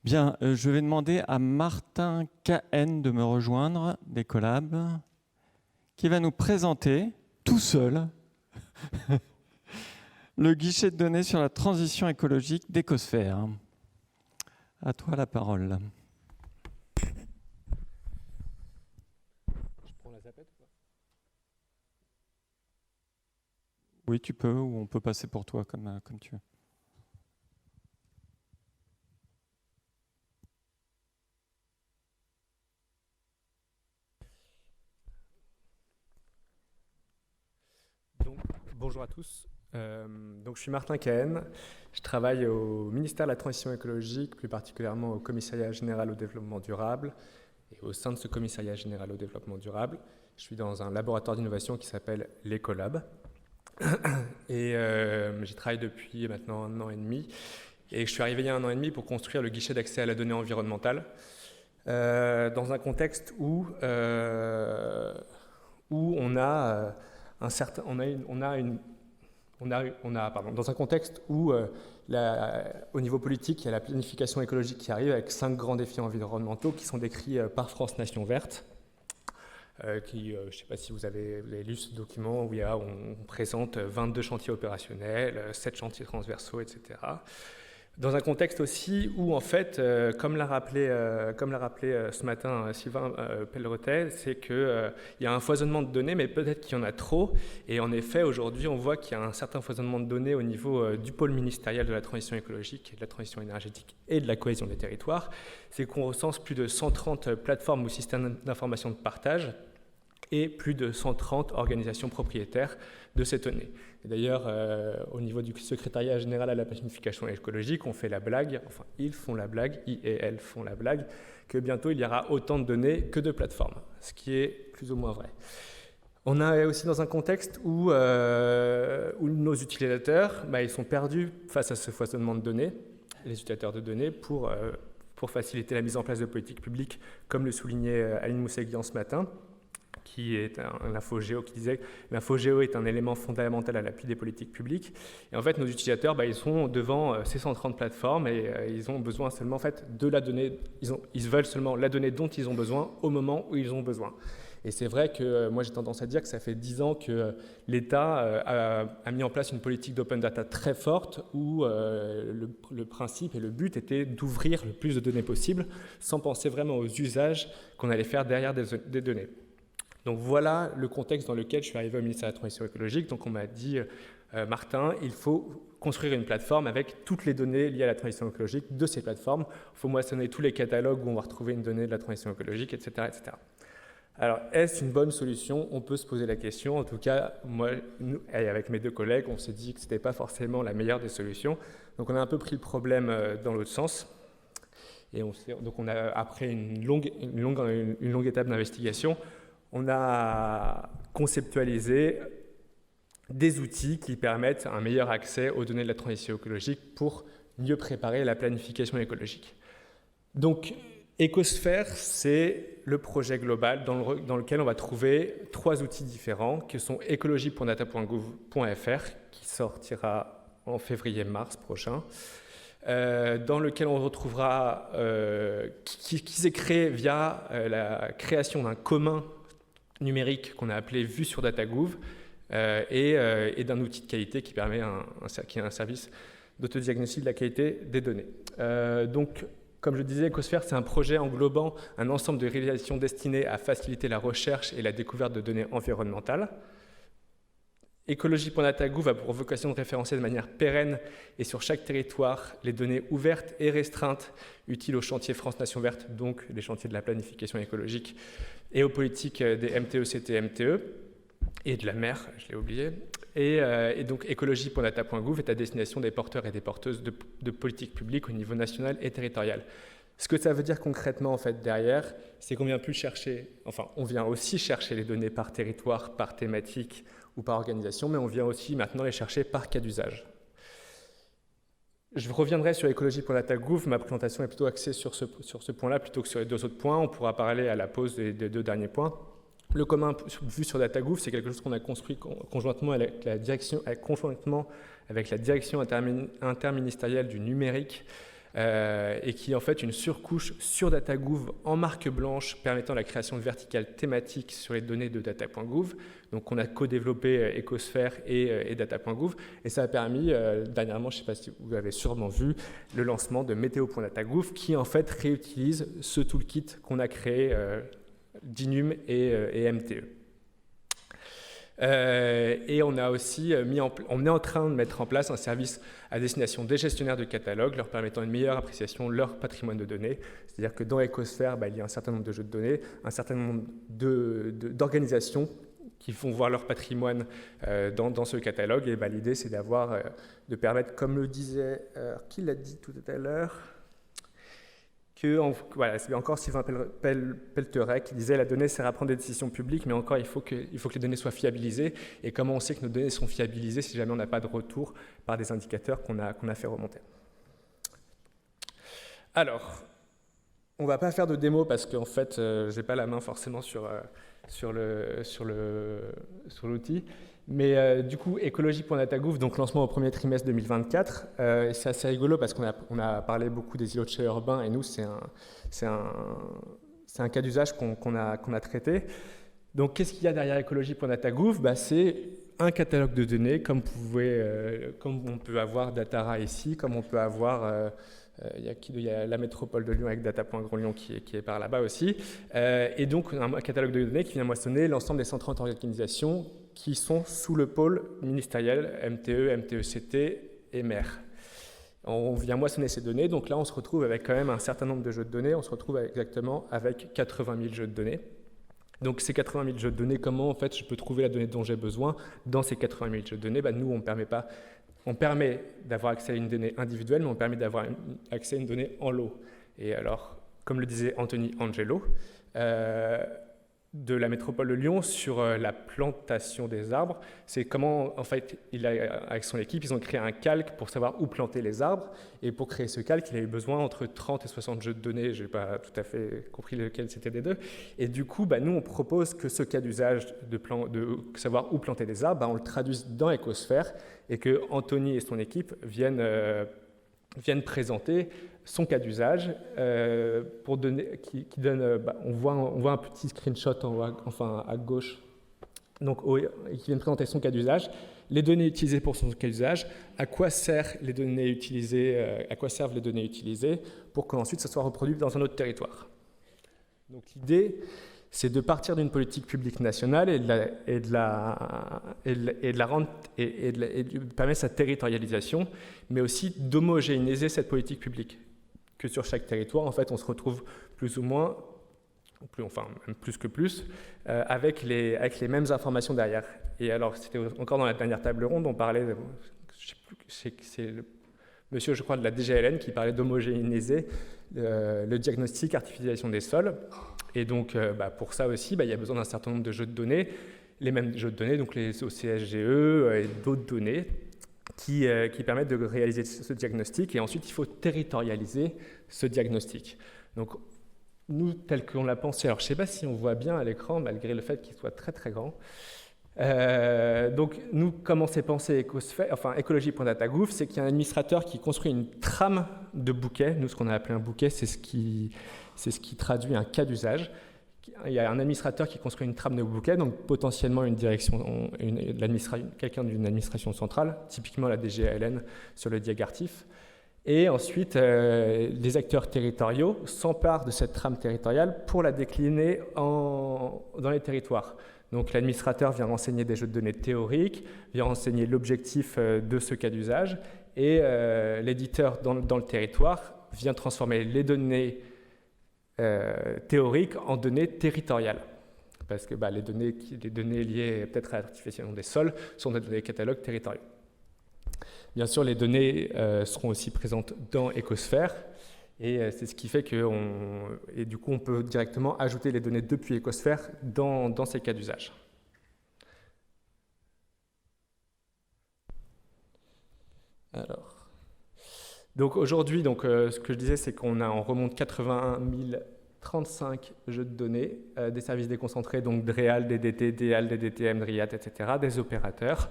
Bien, je vais demander à Martin KN de me rejoindre, des collabs, qui va nous présenter, tout seul, le guichet de données sur la transition écologique d'Ecosphère. À toi la parole. Je prends la zapette ou pas ? Oui, tu peux, ou on peut passer pour toi comme tu veux. Donc, bonjour à tous. Donc, je suis Martin Cahen. Je travaille au ministère de la Transition écologique, plus particulièrement au Commissariat général au développement durable. Et au sein de ce Commissariat général au développement durable, je suis dans un laboratoire d'innovation qui s'appelle l'Ecolab. Et j'y travaille depuis maintenant 1 an et demi. Et je suis arrivé il y a 1 an et demi pour construire le guichet d'accès à la donnée environnementale dans un contexte où on a un certain, dans un contexte où au niveau politique, il y a la planification écologique qui arrive avec 5 grands défis environnementaux qui sont décrits par France Nation Verte. Je ne sais pas si vous avez lu ce document où on présente 22 chantiers opérationnels, 7 chantiers transversaux, etc. Dans un contexte aussi où, en fait, comme l'a rappelé ce matin Sylvain Pelleretet, c'est qu'il y a un foisonnement de données, mais peut-être qu'il y en a trop. Et en effet, aujourd'hui, on voit qu'il y a un certain foisonnement de données au niveau du pôle ministériel de la transition écologique, et de la transition énergétique et de la cohésion des territoires. C'est qu'on recense plus de 130 plateformes ou systèmes d'information de partage et plus de 130 organisations propriétaires de ces données. D'ailleurs, au niveau du secrétariat général à la planification écologique, on fait la blague, enfin ils font la blague, ils et elles font la blague, que bientôt il y aura autant de données que de plateformes, ce qui est plus ou moins vrai. On est aussi dans un contexte où nos utilisateurs, ils sont perdus face à ce foisonnement de données, les utilisateurs de données, pour faciliter la mise en place de politiques publiques, comme le soulignait Aline Moussaguian ce matin, qui est un infogéo, qui disait que l'infogéo est un élément fondamental à l'appui des politiques publiques. Et en fait, nos utilisateurs, ils sont devant ces 130 plateformes et ils ont besoin seulement en fait, de la donnée, ils veulent seulement la donnée dont ils ont besoin au moment où ils ont besoin. Et c'est vrai que moi j'ai tendance à dire que ça fait 10 ans que l'État a mis en place une politique d'open data très forte où le principe et le but était d'ouvrir le plus de données possible sans penser vraiment aux usages qu'on allait faire derrière des données. Donc voilà le contexte dans lequel je suis arrivé au ministère de la Transition écologique. Donc on m'a dit, Martin, il faut construire une plateforme avec toutes les données liées à la transition écologique de ces plateformes. Il faut moissonner tous les catalogues où on va retrouver une donnée de la transition écologique, etc. etc. Alors, est-ce une bonne solution? On peut se poser la question. En tout cas, moi, et avec mes 2 collègues, on s'est dit que ce n'était pas forcément la meilleure des solutions. Donc on a un peu pris le problème dans l'autre sens. Et donc on a, après une longue étape d'investigation, on a conceptualisé des outils qui permettent un meilleur accès aux données de la transition écologique pour mieux préparer la planification écologique. Donc, Ecosphère, c'est le projet global dans lequel on va trouver 3 outils différents, qui sont écologie.data.gouv.fr, qui sortira en février-mars prochain, dans lequel on retrouvera, qui s'est créé via la création d'un commun numérique qu'on a appelé Vue sur DataGouv et d'un outil de qualité qui permet qui est un service d'autodiagnostic de la qualité des données. Donc, comme je disais, Ecosphère, c'est un projet englobant un ensemble de réalisations destinées à faciliter la recherche et la découverte de données environnementales. Écologie.data.gouv a pour vocation de référencer de manière pérenne et sur chaque territoire les données ouvertes et restreintes utiles aux chantiers France Nation Verte, donc les chantiers de la planification écologique, et aux politiques des MTE, CT, MTE, et de la mer, je l'ai oublié. Et donc écologie.data.gouv est à destination des porteurs et des porteuses de politiques publiques au niveau national et territorial. Ce que ça veut dire concrètement en fait derrière, c'est qu'on vient plus chercher, enfin on vient aussi chercher les données par territoire, par thématique ou par organisation, mais on vient aussi maintenant les chercher par cas d'usage. Je reviendrai sur écologie.data.gouv, ma présentation est plutôt axée sur ce point-là plutôt que sur les 2 autres points. On pourra parler à la pause des 2 derniers points. Le commun vu sur DataGouv, c'est quelque chose qu'on a construit conjointement avec la direction interministérielle du numérique et qui est en fait une surcouche sur DataGouv en marque blanche permettant la création de verticales thématiques sur les données de data.gouv. Donc on a co-développé Ecosphere et data.gouv, et ça a permis, dernièrement, je ne sais pas si vous avez sûrement vu, le lancement de météo.datagouv qui en fait réutilise ce toolkit qu'on a créé d'Inum et MTE. Et on a aussi on est en train de mettre en place un service à destination des gestionnaires de catalogues, leur permettant une meilleure appréciation de leur patrimoine de données. C'est-à-dire que dans Ecosphere, il y a un certain nombre de jeux de données, un certain nombre d'organisations qui font voir leur patrimoine dans ce catalogue. Et l'idée, c'est de permettre, comme le disait, qui l'a dit tout à l'heure, c'est encore Sylvain Pelteret qui disait « La donnée sert à prendre des décisions publiques, mais encore, il faut que les données soient fiabilisées. » Et comment on sait que nos données sont fiabilisées si jamais on n'a pas de retour par des indicateurs qu'on a fait remonter. Alors, on ne va pas faire de démo parce qu'en fait, je n'ai pas la main forcément sur l'outil. Mais du coup, écologie.datagouv, donc lancement au premier trimestre 2024. C'est assez rigolo parce qu'on a parlé beaucoup des îlots de chalets urbains, et nous, c'est un cas d'usage qu'on a traité. Donc, qu'est-ce qu'il y a derrière écologie.datagouv? C'est un catalogue de données, comme on peut avoir Datara ici, comme on peut avoir... il y a la métropole de Lyon avec data.grand-lyon qui est par là-bas aussi. Et donc, un catalogue de données qui vient moissonner l'ensemble des 130 organisations qui sont sous le pôle ministériel MTE, MTECT et maire. On vient moissonner ces données, donc là on se retrouve avec quand même un certain nombre de jeux de données, on se retrouve exactement avec 80 000 jeux de données. Donc ces 80 000 jeux de données, comment en fait je peux trouver la donnée dont j'ai besoin dans ces 80 000 jeux de données? Nous on permet d'avoir accès à une donnée individuelle, mais on permet d'avoir accès à une donnée en lot. Et alors, comme le disait Anthony Angelo, de la métropole de Lyon sur la plantation des arbres, c'est comment, en fait, avec son équipe, ils ont créé un calque pour savoir où planter les arbres. Et pour créer ce calque, il a eu besoin entre 30 et 60 jeux de données. Je n'ai pas tout à fait compris lequel c'était des deux. Et du coup, nous, on propose que ce cas d'usage de savoir où planter des arbres, on le traduise dans Ecosphere et que Anthony et son équipe viennent présenter son cas d'usage pour donner, qui donne, on voit un petit screenshot en haut, à gauche, donc qui vient présenter son cas d'usage, les données utilisées pour son cas d'usage, à quoi servent les données utilisées pour qu'ensuite ça soit reproduit dans un autre territoire. Donc l'idée, c'est de partir d'une politique publique nationale et de permettre sa territorialisation, mais aussi d'homogénéiser cette politique publique. Que sur chaque territoire, en fait, on se retrouve plus ou moins, même plus que plus, avec les mêmes informations derrière. Et alors, c'était encore dans la dernière table ronde, on parlait, c'est le monsieur, je crois, de la DGLN qui parlait d'homogénéiser le diagnostic artificialisation des sols. Et donc, pour ça aussi, il y a besoin d'un certain nombre de jeux de données, les mêmes jeux de données, donc les OCSGE et d'autres données, qui permettent de réaliser ce diagnostic. Et ensuite, il faut territorialiser ce diagnostic. Donc, nous, tel qu'on l'a pensé, alors je ne sais pas si on voit bien à l'écran, malgré le fait qu'il soit très très grand. Donc, nous, comment c'est pensé écologie.datagouv, c'est qu'il y a un administrateur qui construit une trame de bouquet. Nous, ce qu'on a appelé un bouquet, c'est ce qui traduit un cas d'usage. Il y a un administrateur qui construit une trame de bouquet, donc potentiellement quelqu'un d'une administration centrale, typiquement la DGLN sur le diagartif. Et ensuite, les acteurs territoriaux s'emparent de cette trame territoriale pour la décliner dans les territoires. Donc l'administrateur vient renseigner des jeux de données théoriques, vient renseigner l'objectif de ce cas d'usage, et l'éditeur dans le territoire vient transformer les données théoriques en données territoriales. Parce que les données liées peut-être à l'artificialisation des sols sont des données catalogues territoriaux. Bien sûr, les données seront aussi présentes dans Ecosphere, et c'est ce qui fait et du coup, on peut directement ajouter les données depuis Ecosphere dans ces cas d'usage. Alors. Donc aujourd'hui, ce que je disais, c'est qu'on remonte 81 035 jeux de données, des services déconcentrés, donc DREAL, DDT, DEAL, DDTM, DRIAT, etc., des opérateurs.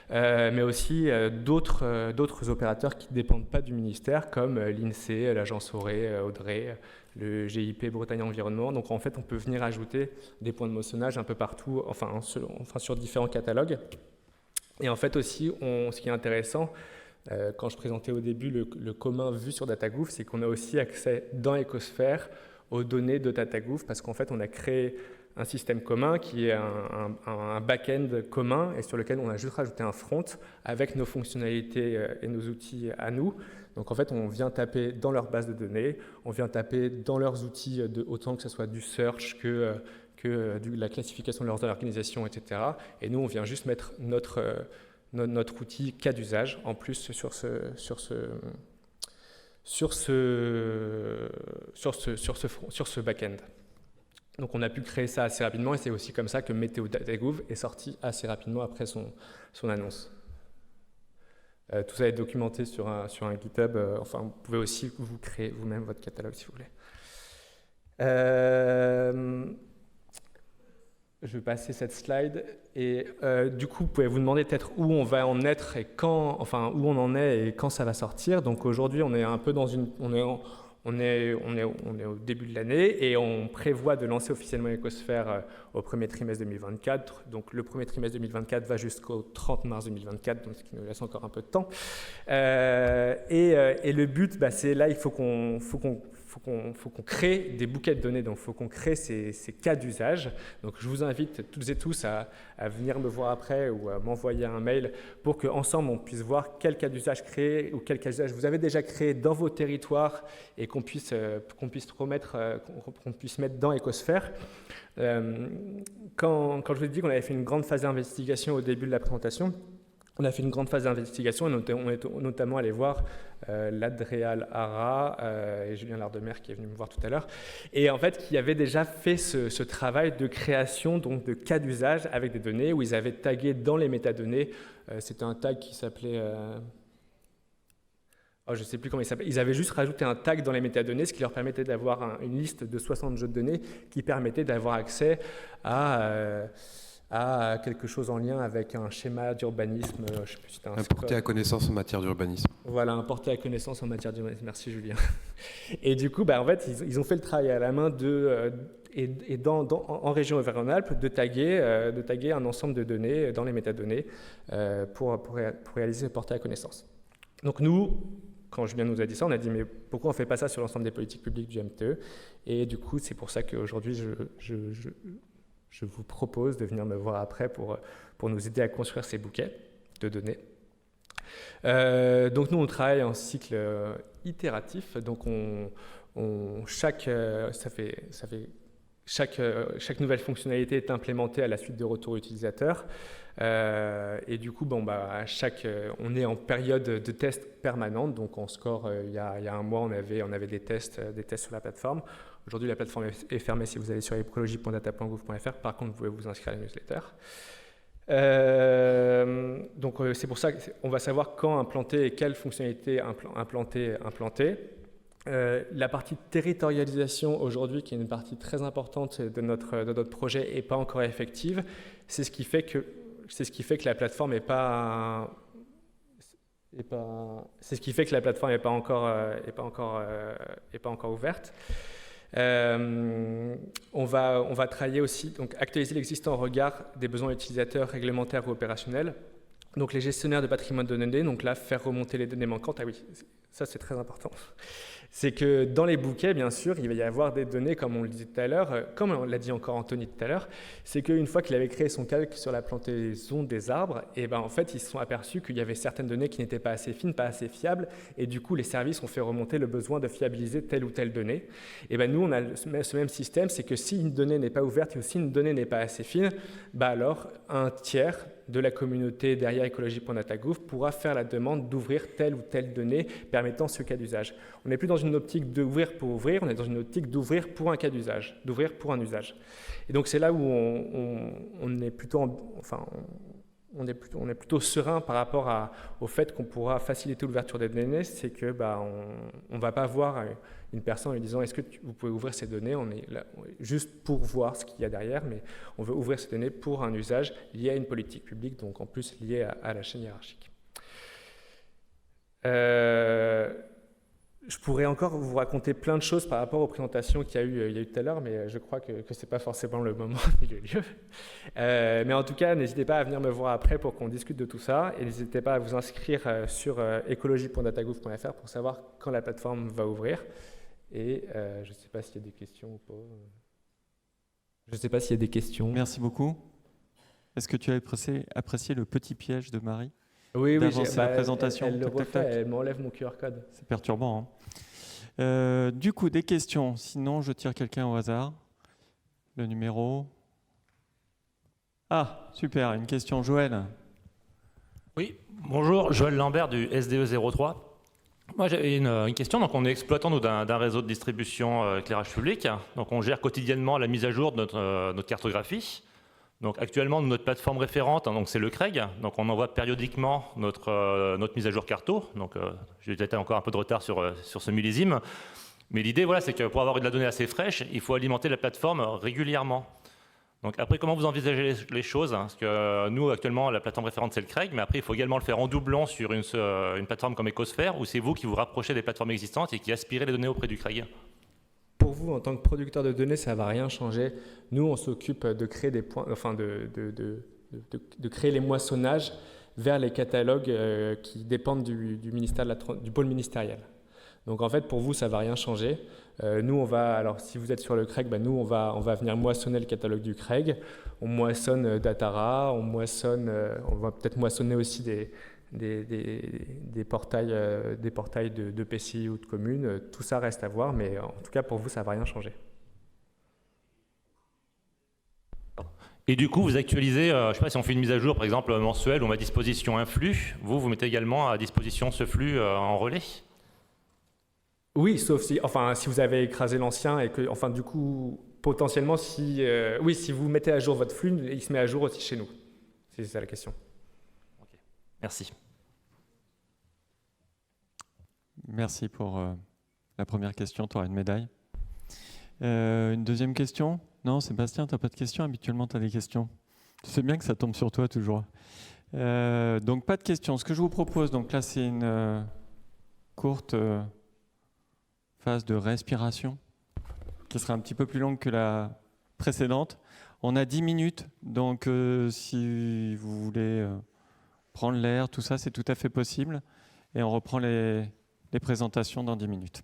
mais aussi d'autres opérateurs qui ne dépendent pas du ministère, comme l'INSEE, l'Agence Audrey, le GIP Bretagne Environnement. Donc en fait, on peut venir ajouter des points de moissonnage un peu partout, enfin sur différents catalogues. Et en fait aussi, ce qui est intéressant, quand je présentais au début le commun vu sur DataGouv, c'est qu'on a aussi accès dans Ecosphère aux données de DataGouv, parce qu'en fait, on a créé un système commun qui est un back-end commun et sur lequel on a juste rajouté un front avec nos fonctionnalités et nos outils à nous. Donc en fait, on vient taper dans leur base de données, on vient taper dans leurs outils, autant que ce soit du search que la classification de leurs organisations, etc. Et nous, on vient juste mettre notre outil cas d'usage en plus sur ce back-end. Donc on a pu créer ça assez rapidement et c'est aussi comme ça que Météo DataGouv est sorti assez rapidement après son annonce. Tout ça est documenté sur un GitHub. Enfin, vous pouvez aussi vous créer vous-même votre catalogue si vous voulez. Je vais passer cette slide et du coup, vous pouvez vous demander peut-être où on va en être et quand, enfin où on en est et quand ça va sortir. Donc aujourd'hui, on est un peu on est au début de l'année et on prévoit de lancer officiellement Ecosphère au premier trimestre 2024. Donc le premier trimestre 2024 va jusqu'au 30 mars 2024, donc ce qui nous laisse encore un peu de temps. Et le but, c'est là, il faut qu'on crée des bouquets de données, donc il faut qu'on crée ces cas d'usage. Donc je vous invite toutes et tous à venir me voir après ou à m'envoyer un mail pour qu'ensemble on puisse voir quel cas d'usage créer ou quel cas d'usage vous avez déjà créé dans vos territoires et qu'on puisse mettre dans Ecosphère. Quand je vous ai dit qu'on avait fait une grande phase d'investigation au début de la présentation, on a fait une grande phase d'investigation et on est notamment allé voir l'Adréal Hara et Julien Lardemer qui est venu me voir tout à l'heure, et en fait qui avait déjà fait ce travail de création donc de cas d'usage avec des données où ils avaient tagué dans les métadonnées. C'était un tag qui s'appelait... je ne sais plus comment il s'appelle. Ils avaient juste rajouté un tag dans les métadonnées, ce qui leur permettait d'avoir une liste de 60 jeux de données qui permettait d'avoir accès à quelque chose en lien avec un schéma d'urbanisme. Je sais plus si c'était un porté à connaissance en matière d'urbanisme. Voilà, un porté à connaissance en matière d'urbanisme. Merci Julien. Et du coup, en fait, ils ont fait le travail à la main en région Auvergne-Rhône-Alpes de taguer un ensemble de données dans les métadonnées pour réaliser le porté à connaissance. Donc nous, quand Julien nous a dit ça, on a dit mais pourquoi on ne fait pas ça sur l'ensemble des politiques publiques du MTE? Et du coup, c'est pour ça qu'aujourd'hui, je vous propose de venir me voir après pour nous aider à construire ces bouquets de données. Donc nous, on travaille en cycle itératif. Donc chaque nouvelle fonctionnalité est implémentée à la suite de retours utilisateurs. Et du coup, on est en période de test permanente. Donc on score, il y a un mois, on avait des tests sur la plateforme. Aujourd'hui, la plateforme est fermée si vous allez sur ecologie.data.gouv.fr. Par contre, vous pouvez vous inscrire à la newsletter. Donc c'est pour ça qu'on va savoir quand implanter et quelles fonctionnalités implanter. La partie territorialisation aujourd'hui, qui est une partie très importante de notre projet, n'est pas encore effective. C'est ce qui fait que la plateforme n'est pas encore ouverte. On va travailler aussi, donc actualiser l'existant au regard des besoins utilisateurs réglementaires ou opérationnels. Donc les gestionnaires de patrimoine de données, donc là, faire remonter les données manquantes. Ah oui, ça c'est très important. C'est que dans les bouquets, bien sûr, il va y avoir des données, comme on le disait tout à l'heure, comme on l'a dit encore Anthony tout à l'heure, c'est qu'une fois qu'il avait créé son calque sur la plantaison des arbres, et en fait, ils se sont aperçus qu'il y avait certaines données qui n'étaient pas assez fines, pas assez fiables, et du coup, les services ont fait remonter le besoin de fiabiliser telle ou telle donnée. Et nous, on a ce même système, c'est que si une donnée n'est pas ouverte ou si une donnée n'est pas assez fine, alors un tiers de la communauté derrière ecologie.data.gouv pourra faire la demande d'ouvrir telle ou telle donnée permettant ce cas d'usage. On n'est plus dans une optique d'ouvrir pour ouvrir, on est dans une optique d'ouvrir pour un cas d'usage, d'ouvrir pour un usage. Et donc c'est là où on est plutôt, on est plutôt serein par rapport au fait qu'on pourra faciliter l'ouverture des données, c'est que on ne va pas voir une personne en lui disant est-ce que vous pouvez ouvrir ces données, on est là juste pour voir ce qu'il y a derrière, mais on veut ouvrir ces données pour un usage lié à une politique publique, donc en plus lié à la chaîne hiérarchique. Je pourrais encore vous raconter plein de choses par rapport aux présentations qu'il y a eu tout à l'heure, mais je crois que ce n'est pas forcément le moment ni le lieu. Mais en tout cas, n'hésitez pas à venir me voir après pour qu'on discute de tout ça, et n'hésitez pas à vous inscrire sur ecologie.datagouv.fr pour savoir quand la plateforme va ouvrir. Et je ne sais pas s'il y a des questions ou pas. Je ne sais pas s'il y a des questions. Merci beaucoup. Est-ce que tu as apprécié le petit piège de Marie ? Oui, la présentation. Elle le refait, elle m'enlève mon QR code. C'est perturbant. Hein. Du coup, des questions. Sinon, je tire quelqu'un au hasard. Le numéro. Ah, super, une question. Joël. Oui, bonjour, Joël Lambert du SDE 03. Moi, j'avais une question. Donc, on est exploitant d'un réseau de distribution éclairage public. Donc, on gère quotidiennement la mise à jour de notre cartographie. Donc actuellement, notre plateforme référente, donc c'est le Craig. Donc on envoie périodiquement notre mise à jour carto. Donc j'ai peut-être encore un peu de retard sur ce millésime. Mais l'idée, voilà, c'est que pour avoir de la donnée assez fraîche, il faut alimenter la plateforme régulièrement. Donc après, comment vous envisagez les choses? Parce que nous, actuellement, la plateforme référente, c'est le Craig. Mais après, il faut également le faire en doublant sur une plateforme comme Ecosphere, ou c'est vous qui vous rapprochez des plateformes existantes et qui aspirez les données auprès du Craig? Pour vous, en tant que producteur de données, ça ne va rien changer. Nous, on s'occupe de créer des points, enfin de créer les moissonnages vers les catalogues qui dépendent du ministère du pôle ministériel. Donc en fait, pour vous, ça ne va rien changer. Nous, alors si vous êtes sur le Craig, nous, on va venir moissonner le catalogue du Craig. On moissonne Datara, on va peut-être moissonner aussi des portails de PCI ou de communes. Tout ça reste à voir, mais en tout cas, pour vous, ça ne va rien changer. Et du coup, vous actualisez, je ne sais pas si on fait une mise à jour, par exemple, mensuelle, on met à disposition un flux. Vous mettez également à disposition ce flux en relais? Oui, sauf si vous avez écrasé l'ancien et que, du coup, potentiellement, si vous mettez à jour votre flux, il se met à jour aussi chez nous. C'est ça la question. Okay. Merci. Merci pour la première question, tu auras une médaille. Une deuxième question? Non, Sébastien, tu n'as pas de questions? Habituellement, tu as des questions. C'est bien que ça tombe sur toi toujours. Donc, pas de questions. Ce que je vous propose, donc là, c'est une courte phase de respiration qui sera un petit peu plus longue que la précédente. On a 10 minutes, donc si vous voulez prendre l'air, tout ça, c'est tout à fait possible. Et on reprend les présentations dans 10 minutes.